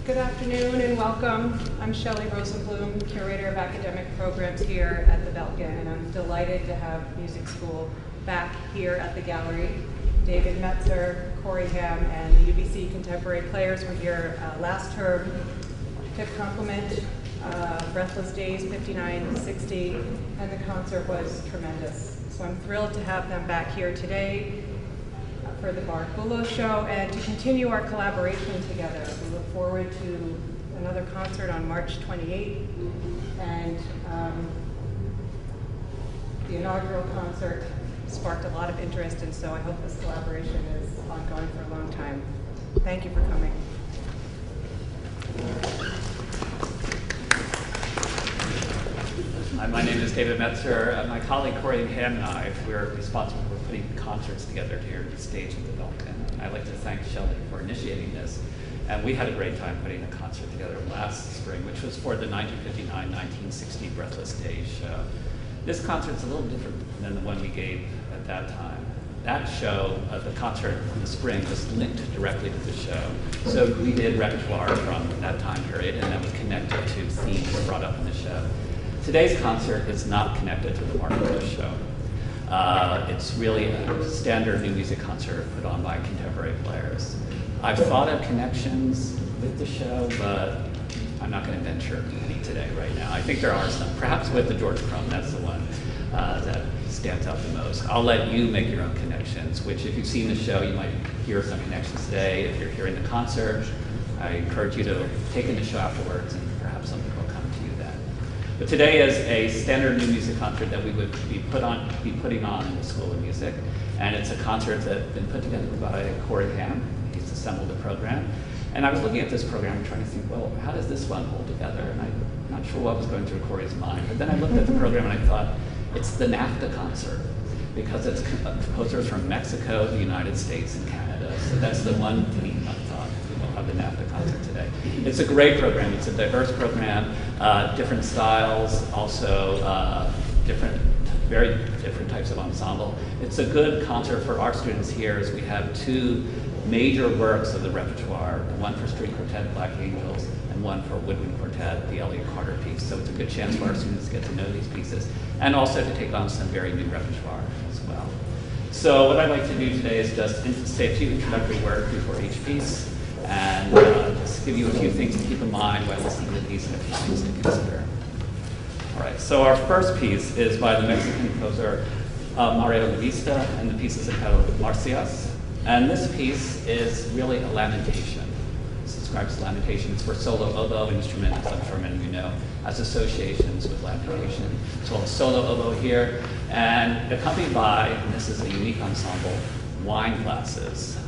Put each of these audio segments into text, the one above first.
Good afternoon and welcome. I'm Shelley Rosenblum, Curator of Academic Programs here at the Belkin, and I'm delighted to have music school back here at the gallery. David Metzer, Corey Ham, and the UBC Contemporary Players were here last term to complement Breathless Days 59-60, and the concert was tremendous. So I'm thrilled to have them back here today for the Boulos show and to continue our collaboration together. We look forward to another concert on March 28th, and the inaugural concert sparked a lot of interest, and so I hope this collaboration is ongoing for a long time. Thank you for coming. Hi, my name is David Metzer. My colleague Corey Ham and I, we're responsible for putting concerts together here at the stage at the Belkin. I'd like to thank Shelley for initiating this. And we had a great time putting a concert together last spring, which was for the 1959-1960 Breathless Days show. This concert's a little different than the one we gave at that time. That show, the concert in the spring, was linked directly to the show. So we did repertoire from that time period, and that was connected to themes brought up in the show. Today's concert is not connected to the Mark Boulos show. It's really a standard new music concert put on by Contemporary Players. I've thought of connections with the show, but I'm not going to venture any today right now. I think there are some, perhaps with the George Crumb, that's the one that stands out the most. I'll let you make your own connections, which if you've seen the show, you might hear some connections today. If you're hearing the concert, I encourage you to take in the show afterwards, and perhaps something will come to you then. But today is a standard new music concert that we would be putting on in the School of Music, and it's a concert that's been put together by Corey Ham. He's assembled the program, and I was looking at this program and trying to think, well, how does this one hold together? And I'm not sure what was going through Corey's mind, but then I looked at the program and I thought, it's the NAFTA concert, because it's composers from Mexico, the United States, and Canada. So that's the one theme I thought we will have the NAFTA concert today. It's a great program. It's a diverse program, different styles, also very different types of ensemble. It's a good concert for our students here, as we have two major works of the repertoire, one for string quartet, Black Angels, and one for woodwind quartet, the Elliott Carter piece. So it's a good chance for our students to get to know these pieces, and also to take on some very new repertoire as well. So what I'd like to do today is just say a few introductory words before each piece, and just give you a few things to keep in mind while listening to these and a few things to consider. All right, so our first piece is by the Mexican composer Mario Lavista, and the piece is entitled Marcias. And this piece is really a lamentation. It describes lamentation. It's for solo oboe instrument, as I'm sure many of you know, has associations with lamentation. So a solo oboe here, and accompanied by, and this is a unique ensemble, wine glasses,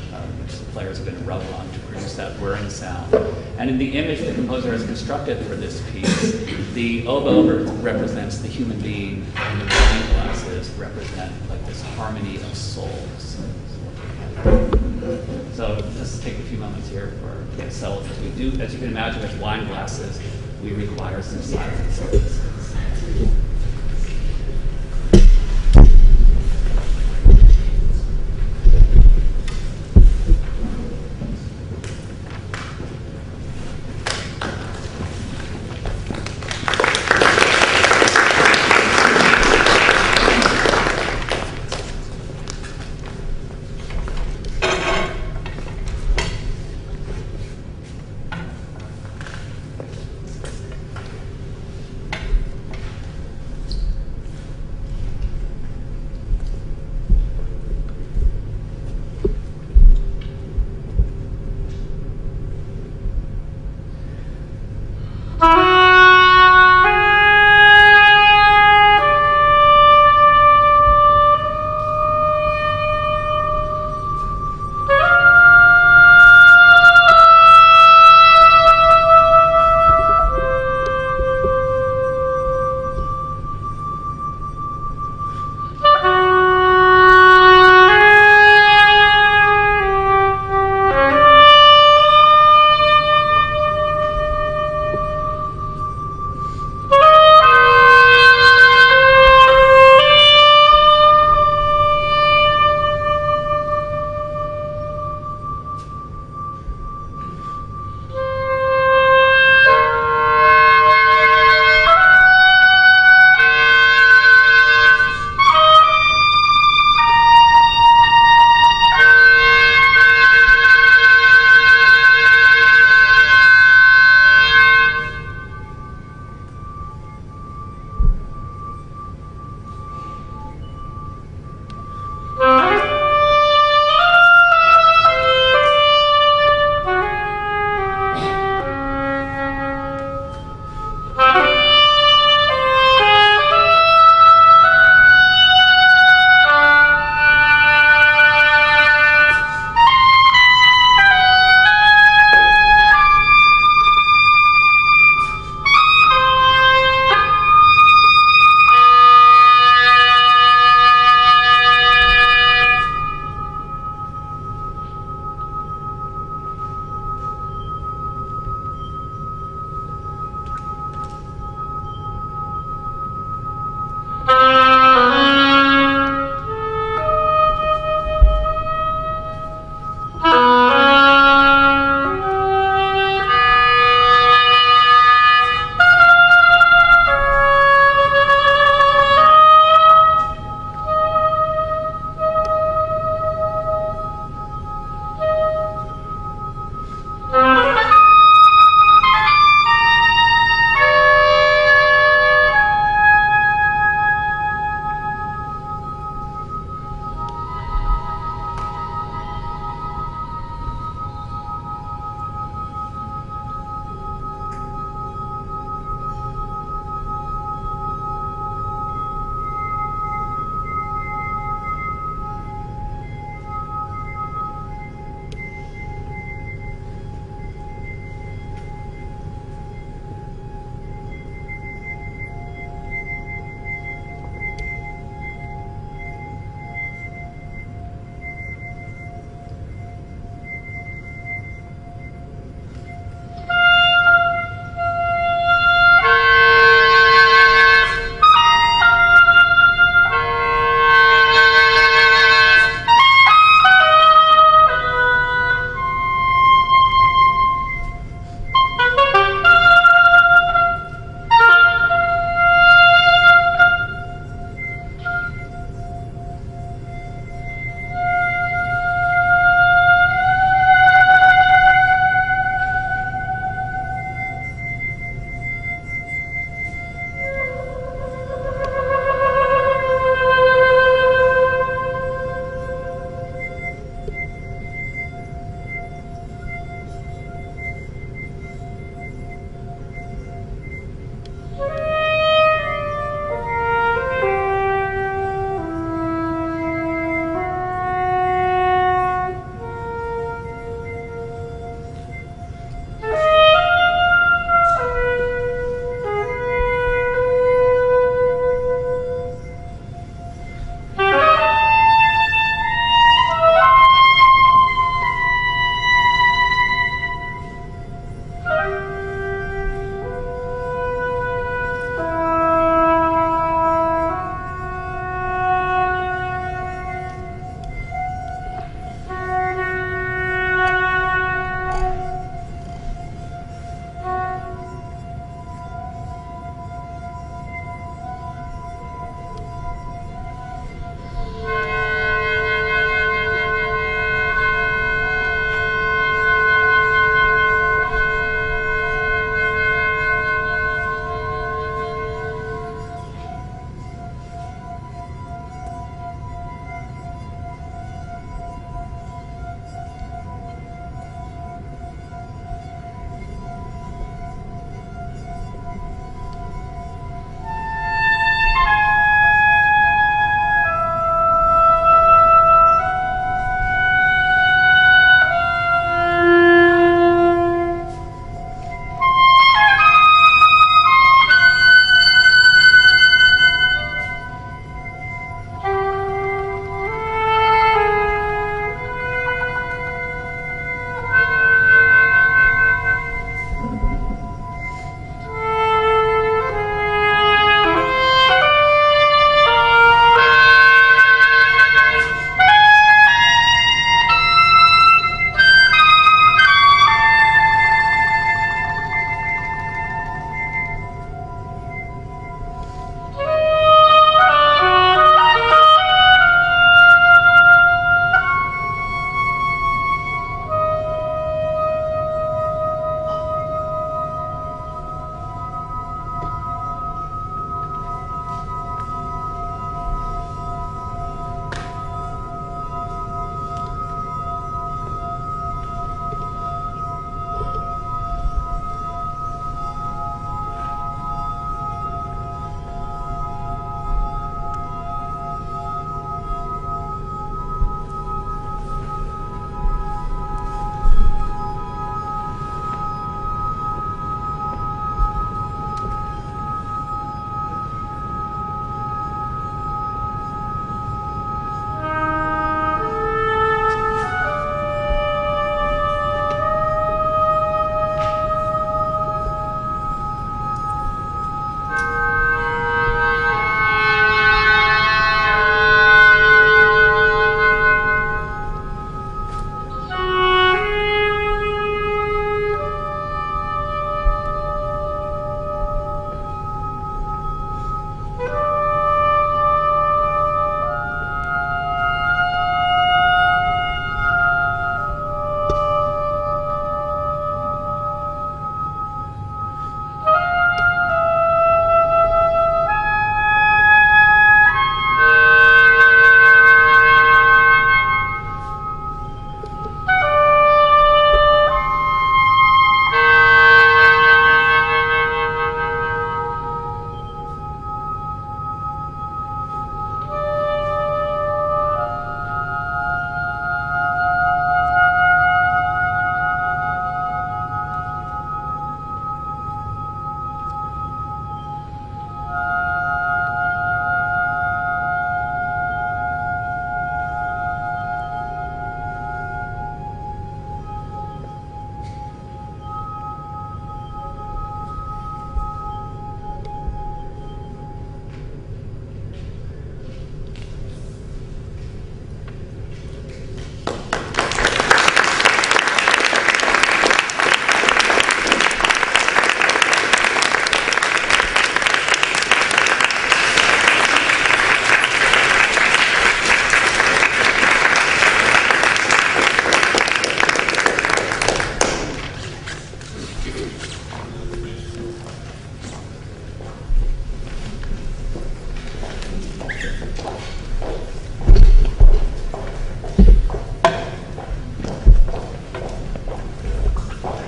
which the players are going to rub on to produce that whirring sound. And in the image the composer has constructed for this piece, the oboe represents the human being, and the wine glasses represent like this harmony of souls. So just take a few moments here for so as we do, as you can imagine, with wine glasses, we require some silence.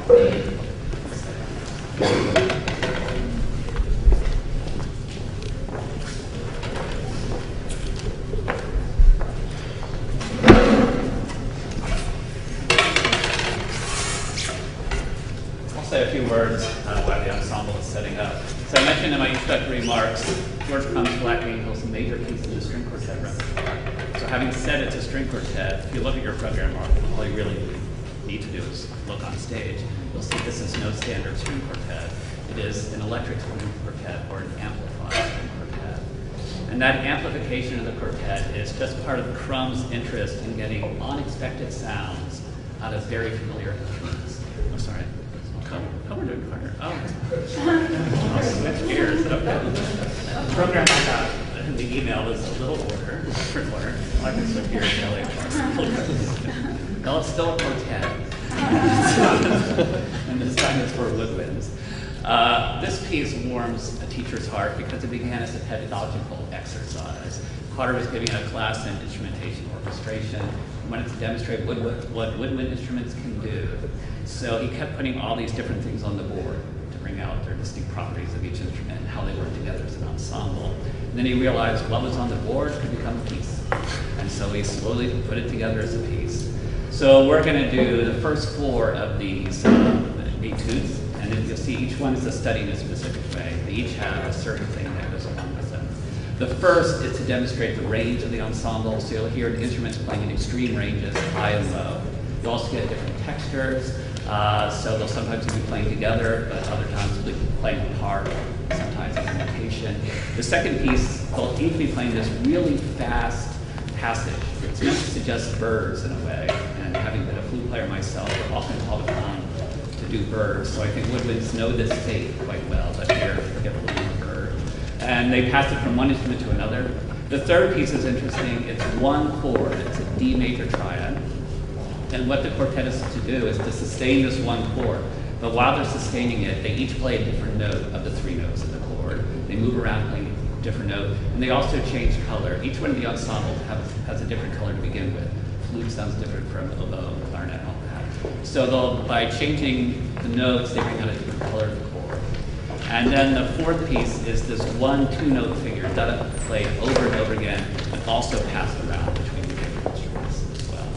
Say a few words while the ensemble is setting up. So I mentioned in my introductory remarks, George Crumb's Black Angels, a major piece of the string quartet repertoire. So having said it's a string quartet, if you look at your program, all you really need to do is look on stage. You'll see this is no standard string quartet. It is an electric string quartet or an amplified string quartet. And that amplification of the quartet is just part of Crumb's interest in getting unexpected sounds out of very familiar instruments. I'm sorry. How we're doing fire? Oh, I'll switch gears. Okay. The program I got in the email was a little order, different order. I can switch gears, Kelly. No, it's still a quartet. And this time it's for woodwinds. This piece warms a teacher's heart because it began as a pedagogical exercise. Carter was giving a class in instrumentation orchestration. He wanted to demonstrate what woodwind instruments can do. So he kept putting all these different things on the board to bring out their distinct properties of each instrument and how they work together as an ensemble. And then he realized what was on the board could become a piece. And so he slowly put it together as a piece. So we're going to do the first 4 of these etudes, and then you'll see each one is a study in a specific way. They each have a certain thing that goes along with them. The first is to demonstrate the range of the ensemble. So you'll hear the instruments playing in extreme ranges, high and low. You'll also get different textures. So they'll sometimes be playing together, but other times they'll be playing apart, sometimes in imitation. The second piece, they'll each be playing this really fast passage. It's meant to suggest birds in a way, and having been a flute player myself, we're often called upon to do birds. So I think woodwinds know this state quite well, but here we get a little more bird. And they pass it from one instrument to another. The third piece is interesting. It's one chord. It's a D major triad. And what the quartet is to do is to sustain this one chord. But while they're sustaining it, they each play a different note of the 3 notes of the chord. They move around playing a different note. And they also change color. Each one of the ensembles has a different color to begin with. Flute sounds different from oboe, clarinet, and all that. So by changing the notes, they bring out a different color of the chord. And then the fourth piece is this 1 2-note figure that is played over and over again, and also passed around between the different instruments as well.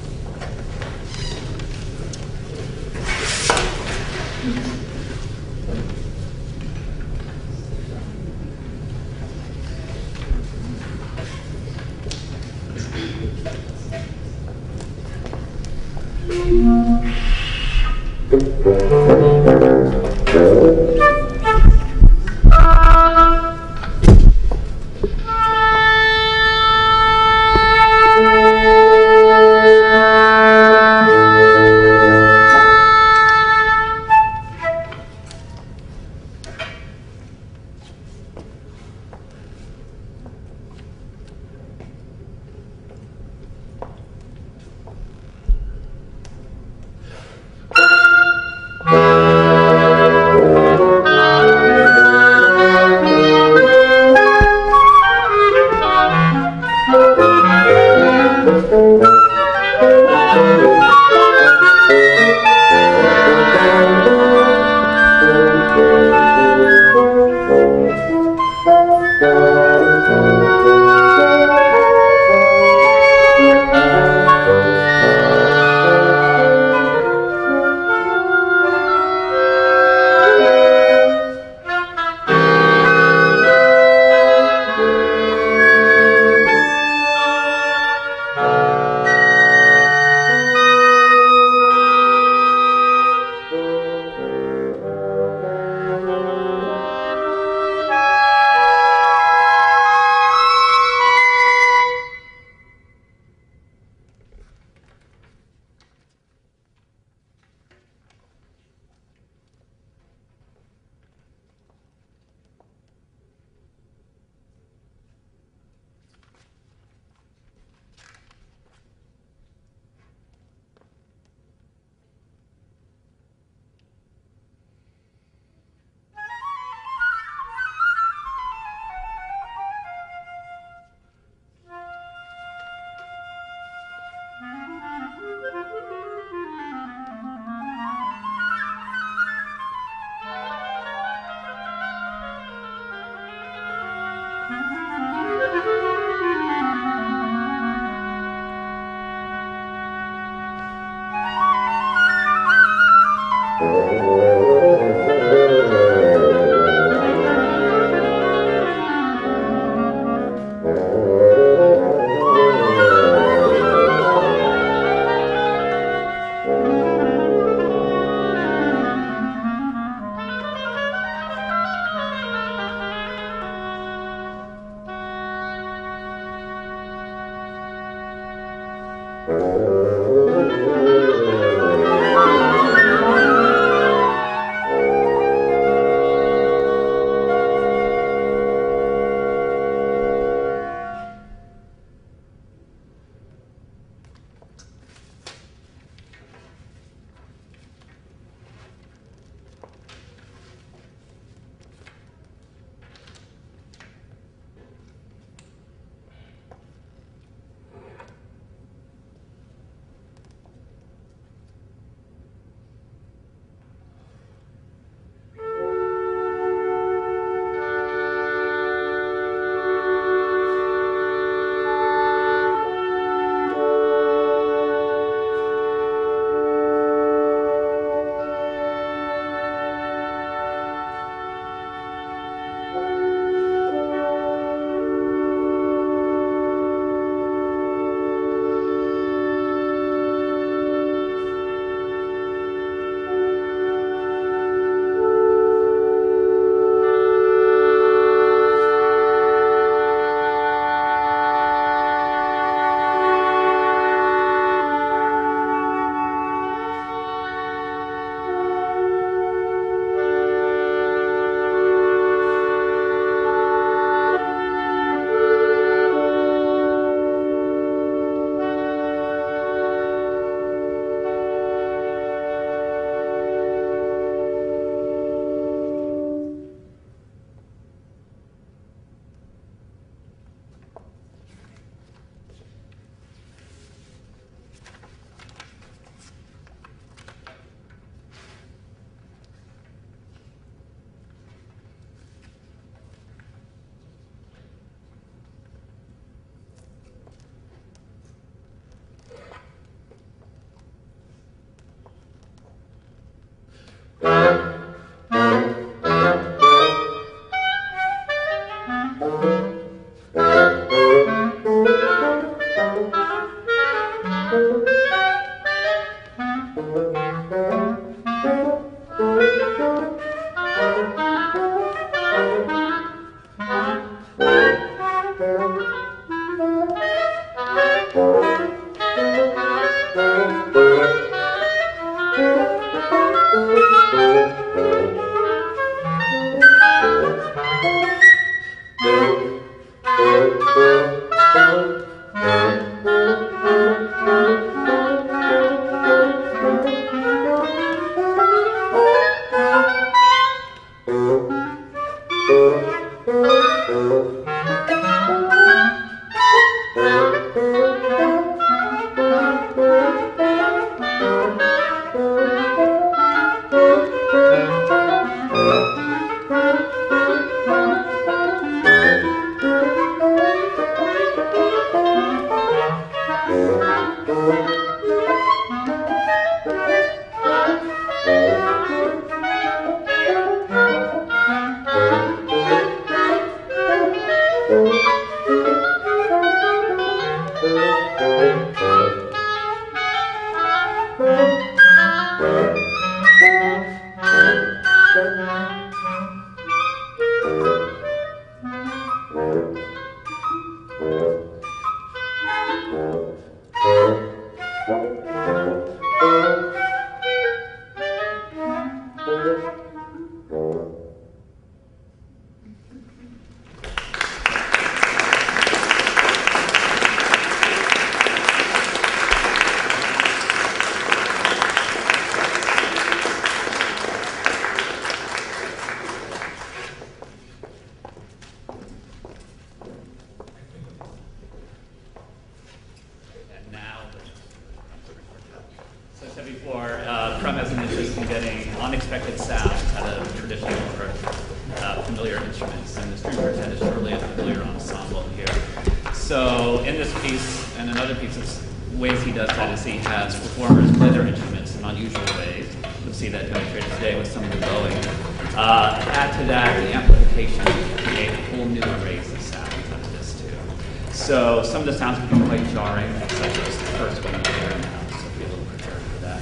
So some of the sounds can be quite jarring, such as the first one here now, so be a little prepared for that.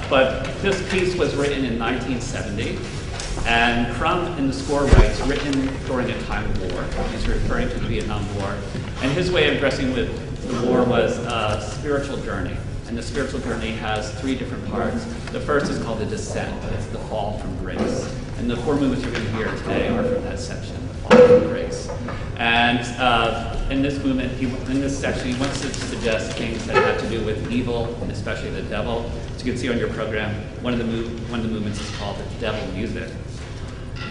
But this piece was written in 1970, and Crumb in the score writes, written during a time of war. He's referring to the Vietnam War. And his way of addressing the war was a spiritual journey. And the spiritual journey has three different parts. The first is called the descent. It's the fall from grace. And the four movements you're going to hear today are from that section, the fall from grace. And in this movement, in this section, he wants to suggest things that have to do with evil, and especially the devil. As you can see on your program, one of the movements is called the devil music.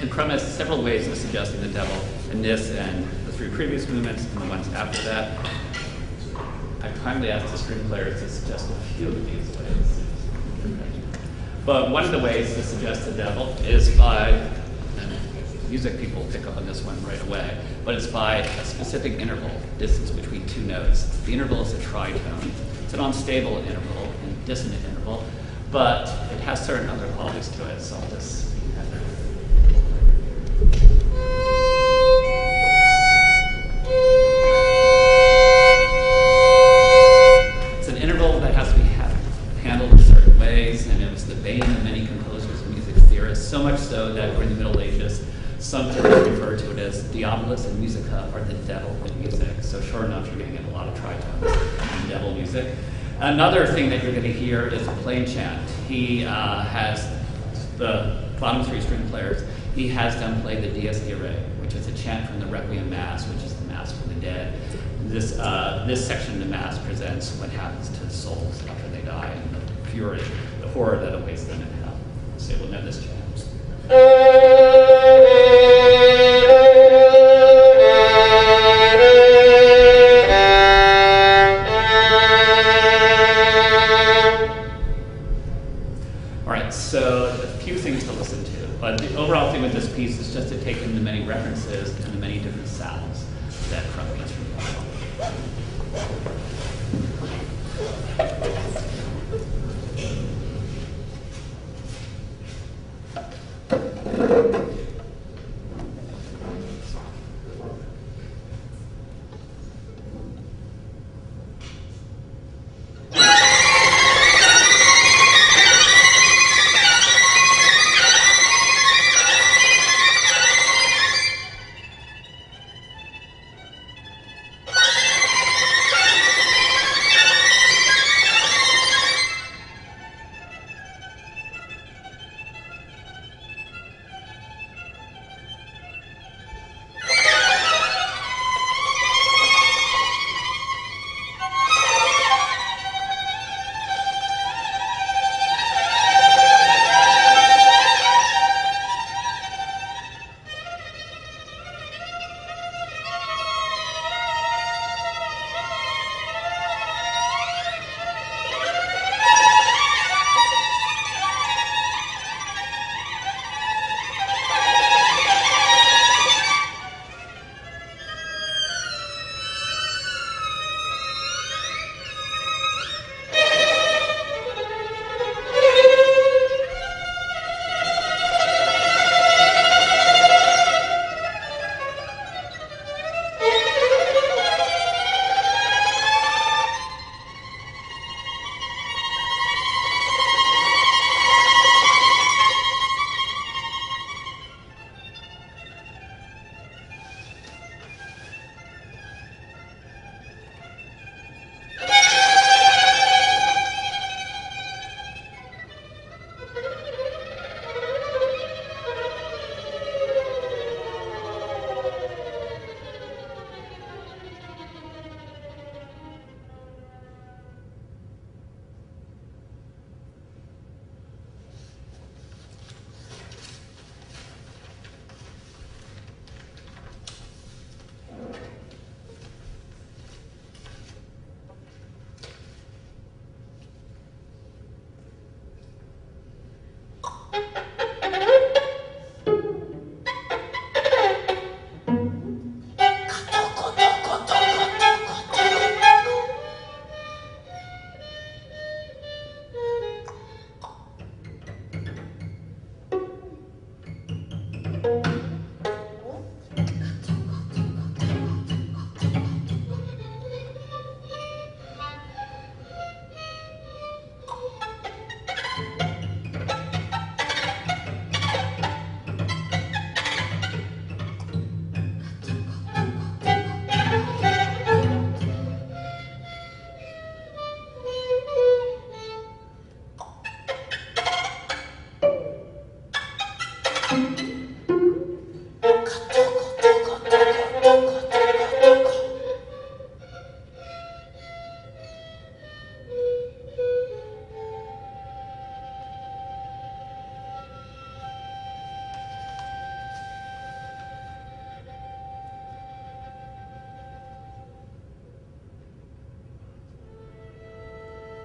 And Crumb has several ways of suggesting the devil in this and the three previous movements and the ones after that. I kindly asked the string players to suggest a few of these ways. But one of the ways to suggest the devil is by, and music people pick up on this one right away, but it's by a specific interval, distance between two notes. The interval is a tritone. It's an unstable interval and dissonant interval, but it has certain other qualities to it, so I'll just have that. It's an interval that has to be handled in certain ways, and it was the bane of many composers and music theorists, so much so that during the Middle Ages, some theorists refer to it as Diabolus and Musica, or the devil in music. So sure enough, you're going to get a lot of tritones in devil music. Another thing that you're going to hear is a plain chant. He has the bottom three string players. He has them play the Dies Irae, which is a chant from the Requiem Mass, which is the Mass for the dead. This section of the Mass presents what happens to souls after they die and the fury, the horror that awaits them in hell. So we'll know this chant. All right, so a few things to listen to. But the overall thing with this piece is just to take in the many references and the many different sounds that Crumb gets from the song.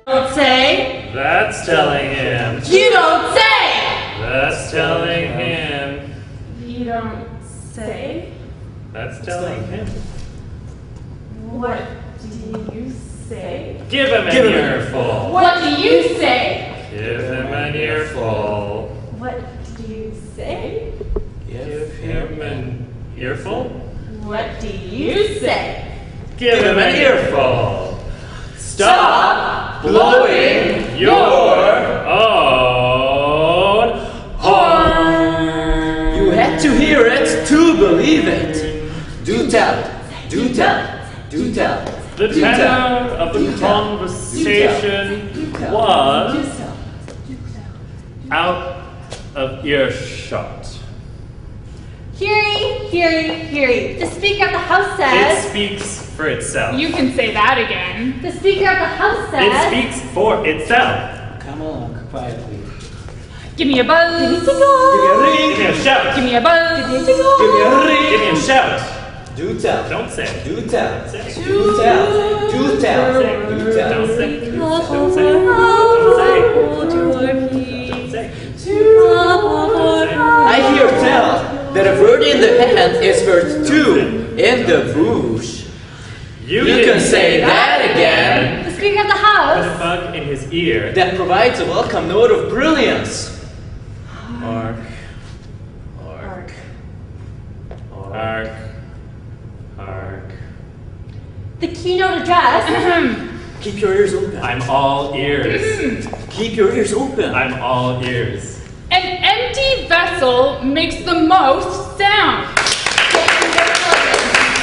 Don't say. That's telling him. You don't say. That's telling him. You don't say. That's telling him. What do you say? Give him an earful. What do you say? Give him an earful. What do you say? Give him an earful. What do you say? Give him an earful. Stop blowing your own horn. You had to hear it to believe it. Do tell, do tell, do tell. The tenor of the conversation was out of earshot. Hearing, hearing, hearing. The Speaker of the House It says. speaks for itself. You can say that again. The Speaker of the House It says. speaks for itself. Come along, quietly. Give me a buzz. Give me a ring. Give me a shout. Give me a buzz. Give me a ring. Give me a shout. Do tell. Don't say. Do tell. Say. Do tell. Do tell. Do tell. Don't say. Do tell. Don't say. Don't say. Don't say. I hear tell that a bird in the hand is worth two in the bush. You can say that again. The Speaker of the Put a House. bug in his ear. That provides a welcome note of brilliance. Arc. Arc. Arc. Arc. The keynote address. Keep your ears open. I'm all ears. Keep your ears open. I'm all ears. An empty vessel makes the most sound.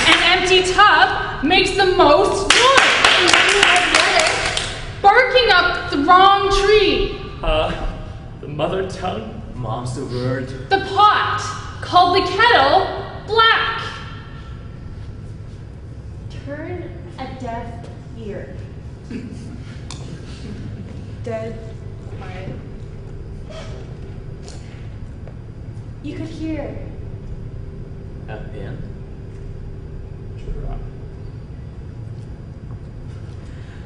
An empty tub makes the most noise. Barking up the wrong tree. The mother tongue. Mom's the word. The pot called the kettle black. Turn a deaf ear. Dead quiet. You could hear. A pin.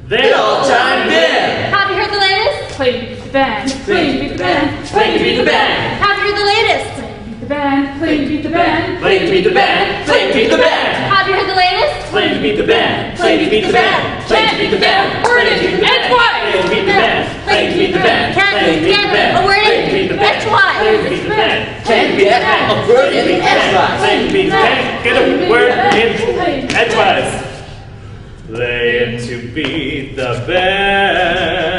They all chimed in. Have you heard the latest? Play to beat the band. Play to beat the band. Play to beat the band. Have you heard the latest? Play to beat the band. Play to beat the band. Play to beat the band. Play to beat the band. Have you heard the latest? Play to beat the band. Play to beat the band. Play to beat the band. Word in edgewise. Play to beat the band. Play to beat the band. Play to beat the band. A word Play to beat in the band. edgewise. Play to beat the band. Can't be a word in edgewise. Play to beat the band. Get a word in edgewise. Play to beat the band.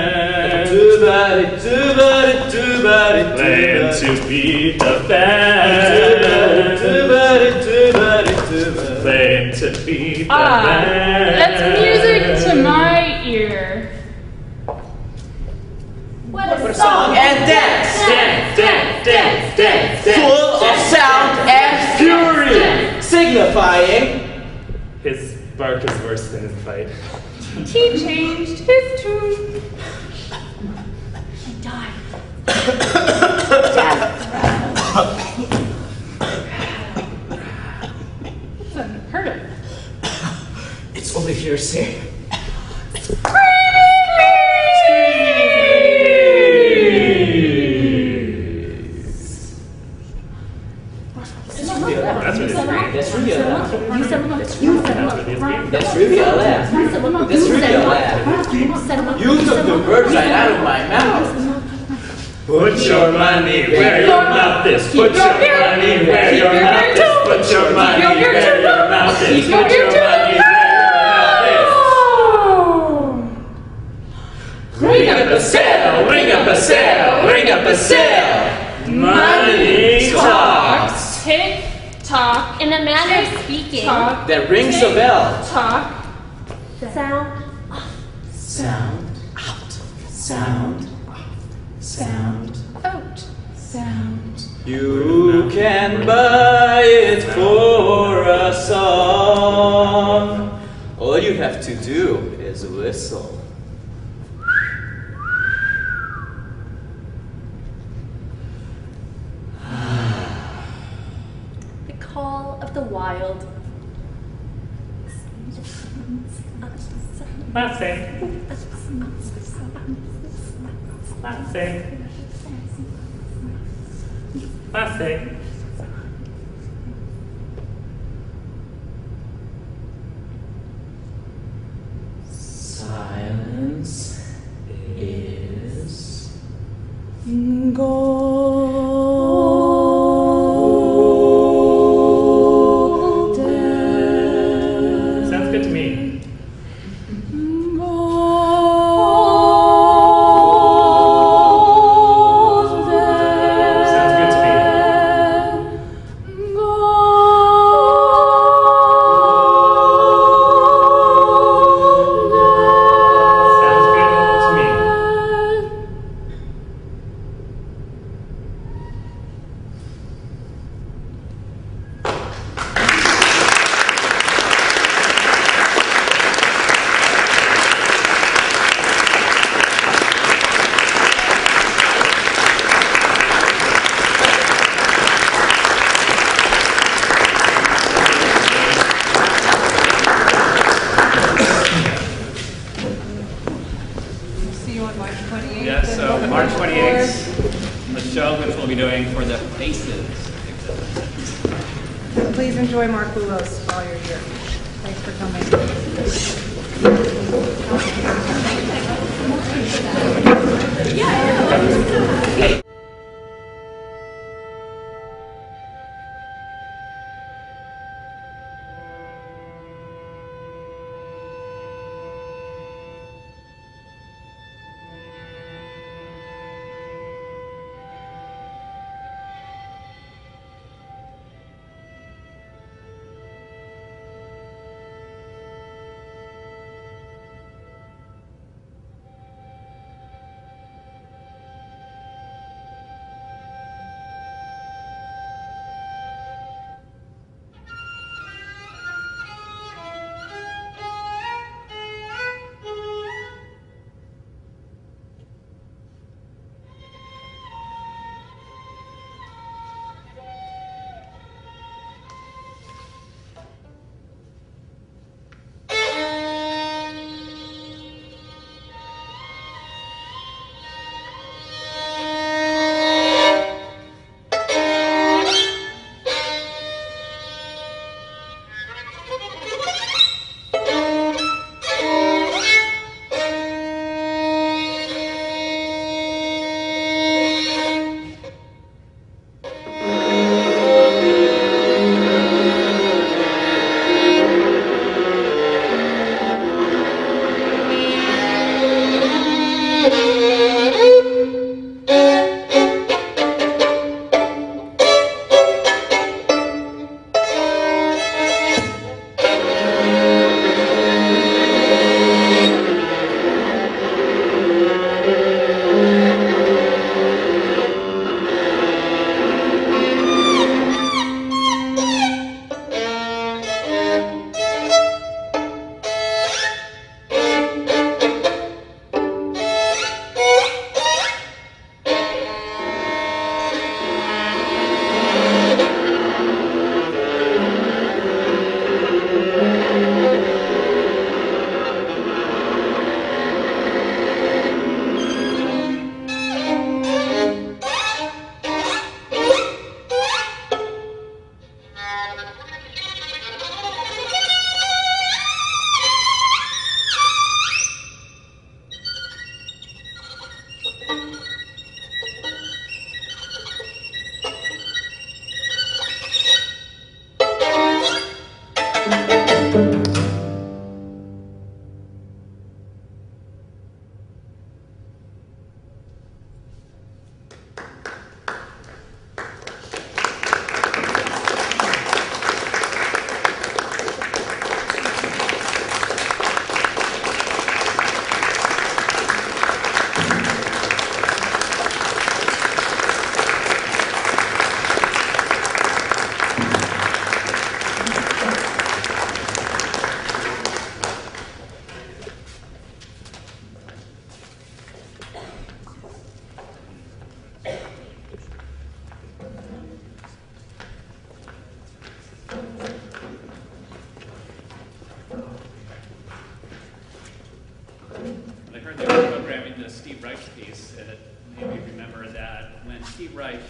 Do-ba-di, do-ba-di, do-ba-di, Play to beat the band. do-ba-di, do-ba-di, do-ba-di. Play to beat the That's band. music to my ear. What a Song and dance. Dance, dance, dance, dance, dance. Full of sound and fury. Signifying His bark is worse than his bite. He changed his tune. That's unheard of. it's only hearsay. Put your money where your mouth is. Put your money where your mouth is. Put your money where your mouth is. Put your money where your mouth is. Ring up a sale, ring up a sale, ring up a sale. Money talks. Tick tock. In a manner of speaking. Talk. That rings a bell. Talk. Sound. Sound out. Sound sound Out. Sound. You can buy it for a song. All you have to do is whistle. The call of the wild. Nothing. Nothing. Nothing. Silence is golden. Sounds good to me. Sounds good to me. Sounds good to me. See you on March 28th. Yeah, so March 28th, the show which we'll be doing for the Faces exhibit. Please enjoy Mark Boulos while you're here. Thanks for coming.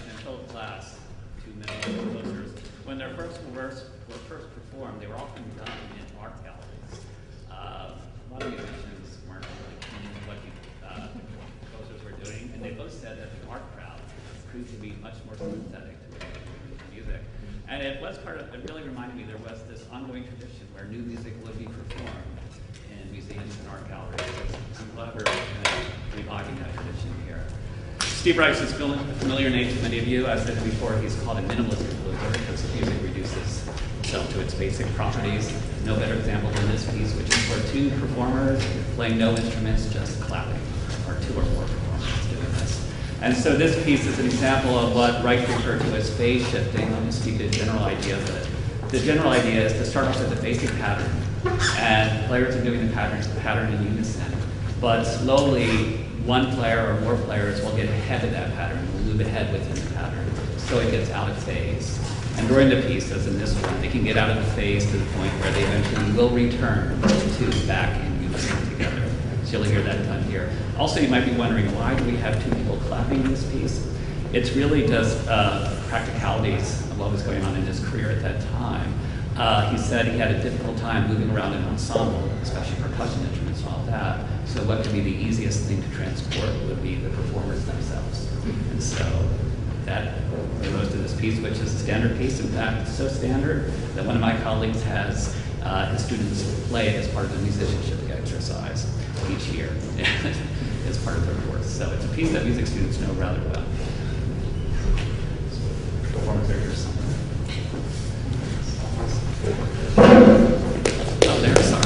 and told class, 2 minutes composers, when their first works were first performed, they were often done in art galleries. A lot of musicians weren't really keen on what the composers were doing, and they both said that the art crowd proved to be much more sympathetic to music. And it was part of, it really reminded me there was this ongoing tradition where new music would be performed in museums and art galleries. I'm glad we're reviving that tradition here. Steve Reich is a familiar name to many of you. As I said before, he's called a minimalist composer because music reduces itself to its basic properties. No better example than this piece, which is for 2 performers playing no instruments, just clapping, or 2 or more performers doing this. And so this piece is an example of what Reich referred to as phase shifting. I'll just give you a general idea of it. The general idea is to start off with a basic pattern, and players are doing the pattern in unison. But slowly, one player or more players will get ahead of that pattern, will move ahead within the pattern, so it gets out of phase. And during the piece, as in this one, they can get out of the phase to the point where they eventually will return to back in unison together. So you'll hear that done here. Also, you might be wondering, why do we have 2 people clapping in this piece? It's really just practicalities of what was going on in his career at that time. He said he had a difficult time moving around an ensemble, especially percussion instruments and all that. So what could be the easiest thing to transport would be the performers themselves. And so that goes to this piece, which is a standard piece. In fact, it's so standard that one of my colleagues has his students play it as part of the musicianship exercise each year as part of their course. So it's a piece that music students know rather well. Performance area or something. Oh, there, sorry.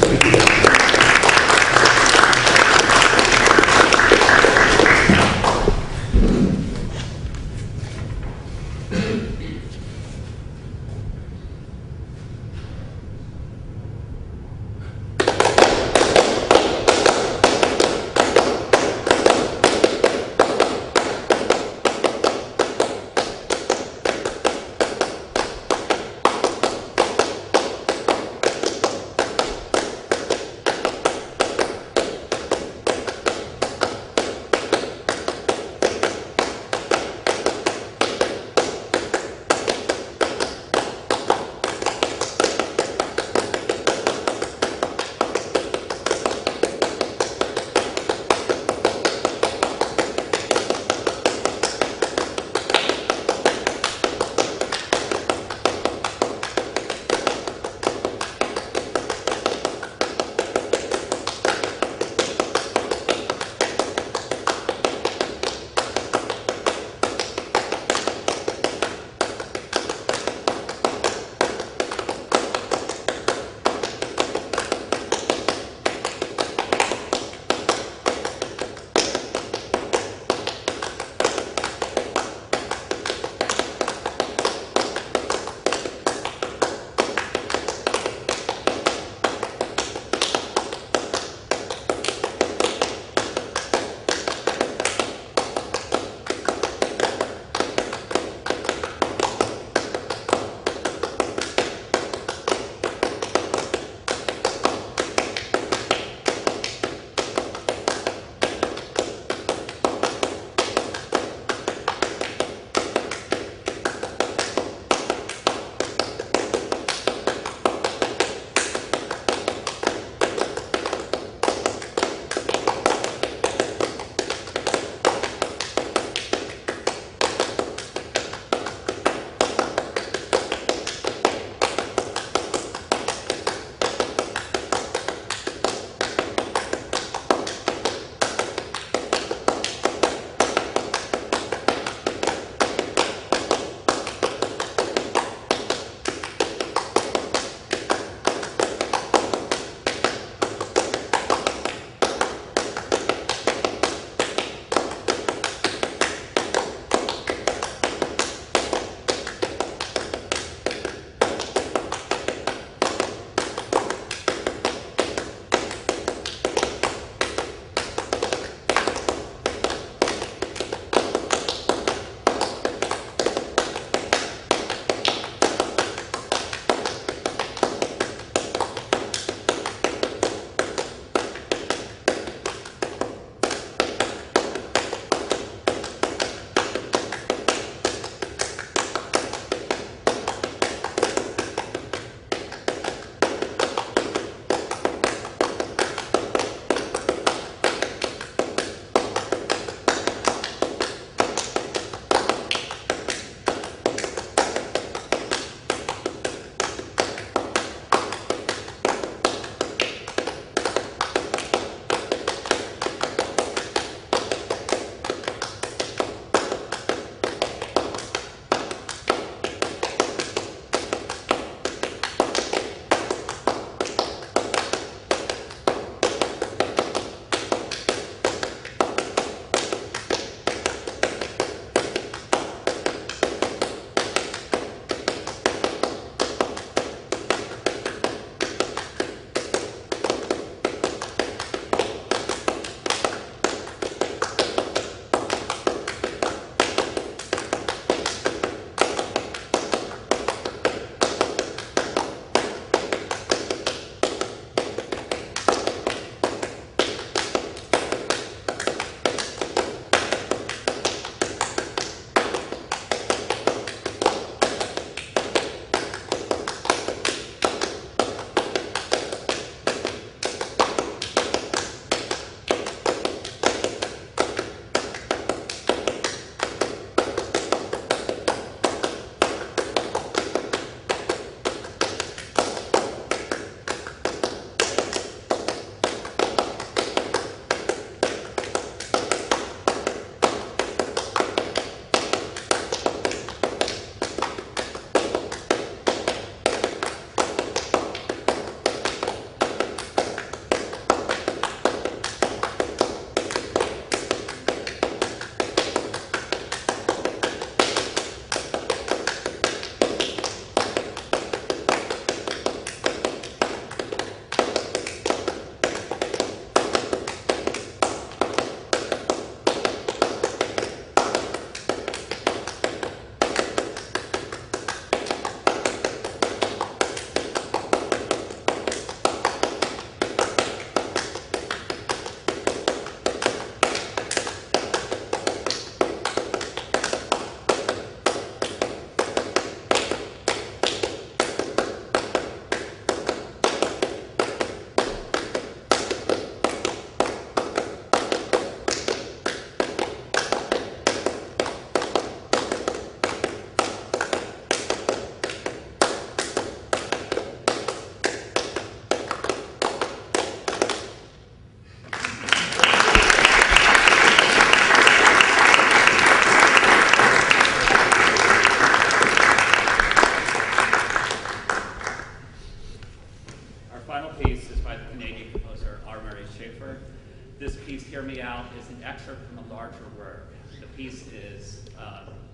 Hear Me Out is an excerpt from a larger work. The piece is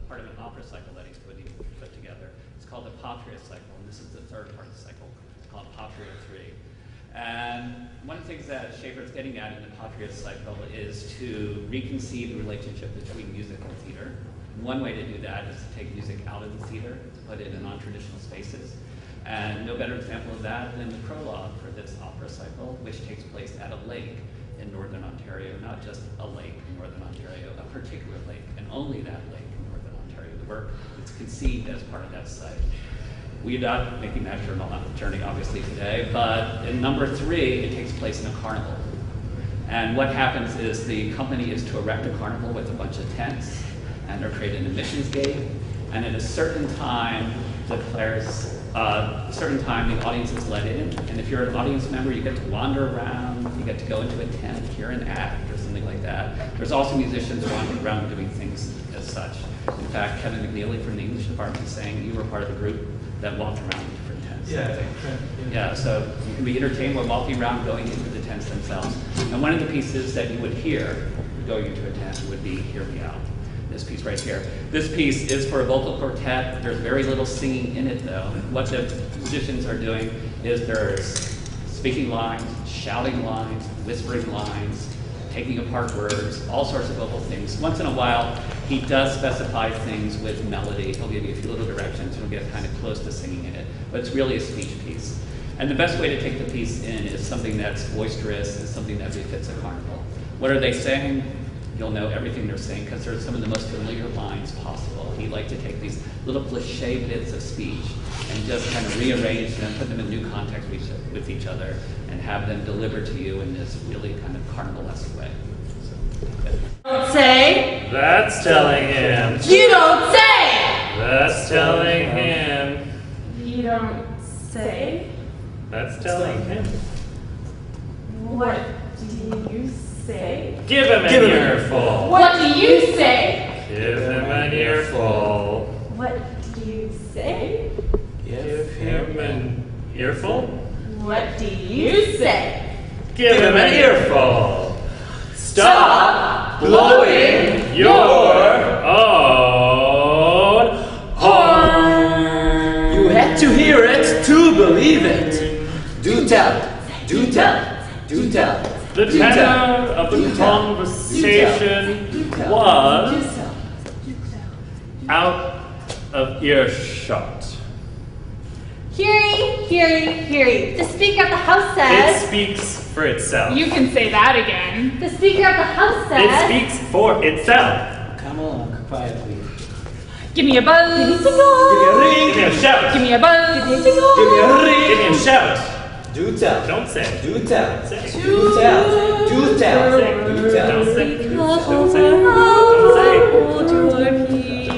part of an opera cycle that he's put together. It's called the Patria Cycle, and this is the third part of the cycle. It's called Patria 3. And one of the things that Schaeffer's getting at in the Patria Cycle is to reconceive the relationship between music and theater. One way to do that is to take music out of the theater, to put it in non-traditional spaces. And no better example of that than the prologue for this opera cycle, which takes place at a lake in Northern Ontario, not just a lake in Northern Ontario, a particular lake, and only that lake in Northern Ontario. The work is conceived as part of that site. We're not making that journey obviously today, but in number 3, it takes place in a carnival. And what happens is the company is to erect a carnival with a bunch of tents, and they're created an admissions gate, and at a certain time, the audience is let in, and if you're an audience member, you get to wander around, you get to go into a tent, hear an act, or something like that. There's also musicians wandering around doing things as such. In fact, Kevin McNeely from the English department is saying you were part of the group that walked around in different tents. Yeah, so you can be entertained while walking around, going into the tents themselves. And one of the pieces that you would hear going into a tent would be Hear Me Out. This piece right here. This piece is for a vocal quartet. There's very little singing in it though. What the musicians are doing is they're speaking lines, shouting lines, whispering lines, taking apart words, all sorts of vocal things. Once in a while, he does specify things with melody. He'll give you a few little directions. You'll get kind of close to singing in it, but it's really a speech piece. And the best way to take the piece in is something that's boisterous, is something that befits a carnival. What are they saying? You'll know everything they're saying because they're some of the most familiar lines possible. He liked to take these little cliché bits of speech and just kind of rearrange them, put them in new context with each other, and have them delivered to you in this really kind of carnivalesque way. Don't say. That's telling him. You don't say. That's telling him. You don't say. That's telling him. What do you say? Give him an earful. What do you say? Give him an earful. What do you say? Give him an earful. What do you say? Give him an earful. Stop blowing your own horn. You had to hear it to believe it. Do tell, do tell, do tell. The tenor of the conversation was out of earshot. Hearing, hearing, hearing. The Speaker of the House It says. speaks for itself. You can say that again. The Speaker of the House says. It speaks for itself. Come on, quietly. Give me a buzz. Give me a ring. Give me a shout. Give me a buzz. Give me a ring. Give me a shout. Do tell. Don't say. Do tell. Don't say. Do tell. Do tell. Do tell. Don't say. Don't say. Don't say. Don't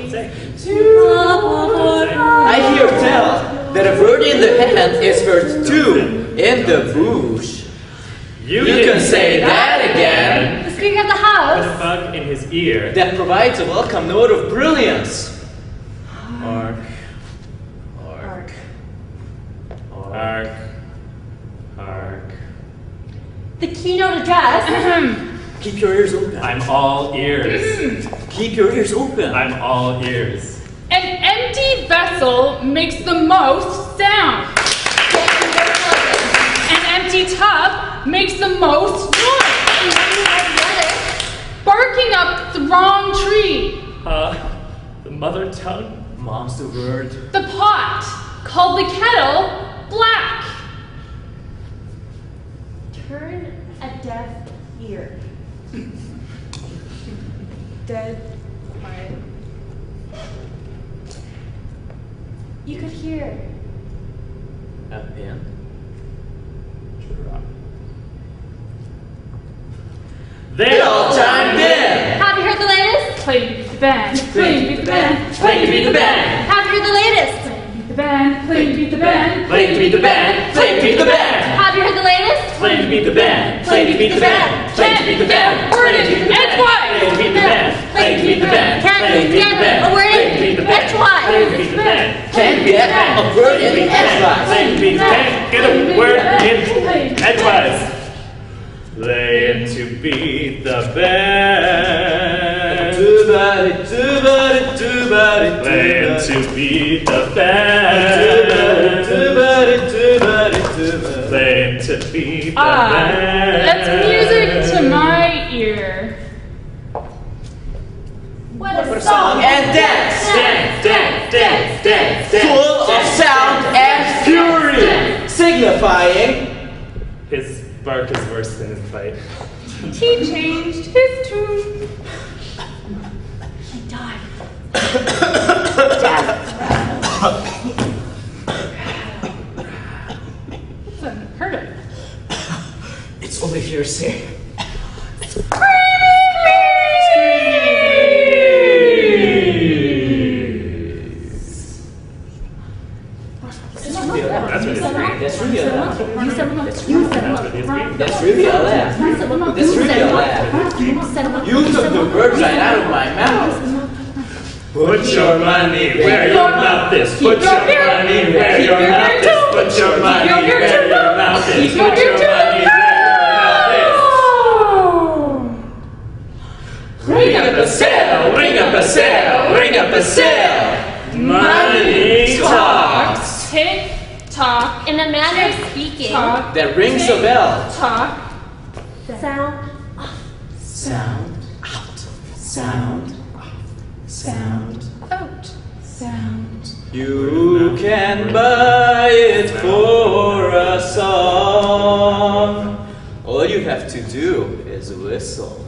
say. I hear tell that a word in the hand is worth 2 in the bush. You can say that again. The Speaker of the With a House. bug in his ear. That provides a welcome note of brilliance. Arc. Arc. Arc. Arc. The keynote address. Keep your ears open. I'm all ears. Keep your ears open. I'm all ears. An empty vessel makes the most sound. An empty tub makes the most noise. Barking up the wrong tree. The mother tongue. Mom's the word. The pot called the kettle black. Turn a deaf ear. Dead quiet. You could hear. And? They all chimed in. Have you heard the latest? Play to beat the band. Play to beat the band. Play to beat the band. Have you heard the latest? Beat the band. Play to beat the band. Play to beat the band. Play to beat the band. Have you heard the latest? Play to beat the band. Play to beat the band. Play to beat the band. Word in edgewise. Play to beat the band. Play to beat the band. Can't Play to beat the get band. a word Play to beat the in band. edgewise. Play to beat the band. Can't get a word in edgewise. Play to beat the band. Get a word in edgewise. Playing to beat the to be the band. Playing to be the band. That's music to my ear. What a Song and dance. Dance. Full of sound and fury. Signifying. His bark is worse than his bite. He changed his tune. He died. That's unheard of. It's only hearsay. That's really sweet. That's really a laugh. That's That's really a laugh. That's really a laugh. You took the words right out of my mouth. Put your money where your mouth is. Put your money where your mouth is. Put your money where your mouth is. Put your money where your mouth is. Ring up a sale, ring up a sale, ring up a sale. Money talks. Tick tock. In a manner of speaking, Talk. That rings a bell. Talk. sound Sound out. Sound sound Out. Sound. You can buy it for a song. All you have to do is whistle.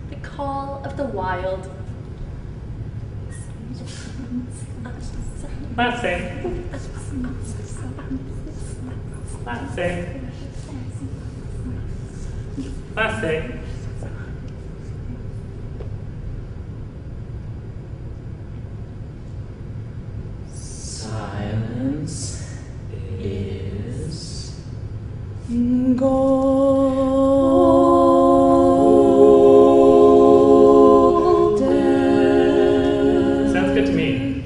the call of the wild. Passing. Passing. Passing. Silence is golden. Sounds good to me.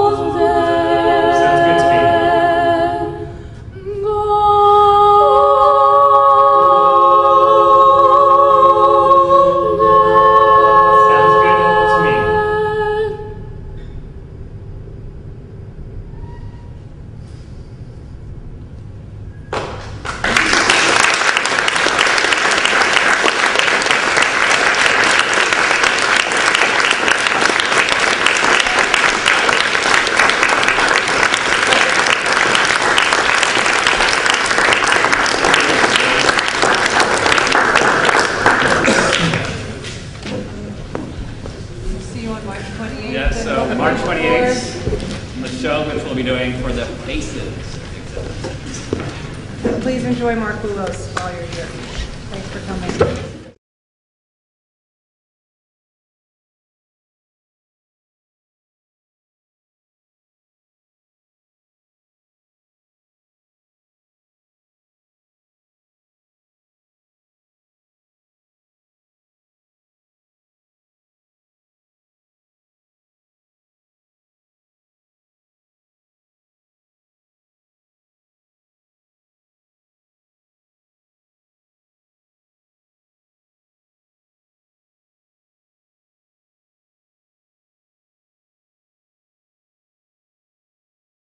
Sounds good to me. Sounds good to me. See you on March 28th. Yeah, so March 28th, the show which we'll be doing for the Faces exhibit. And please enjoy Mark Boulos while you're here. Thanks for coming.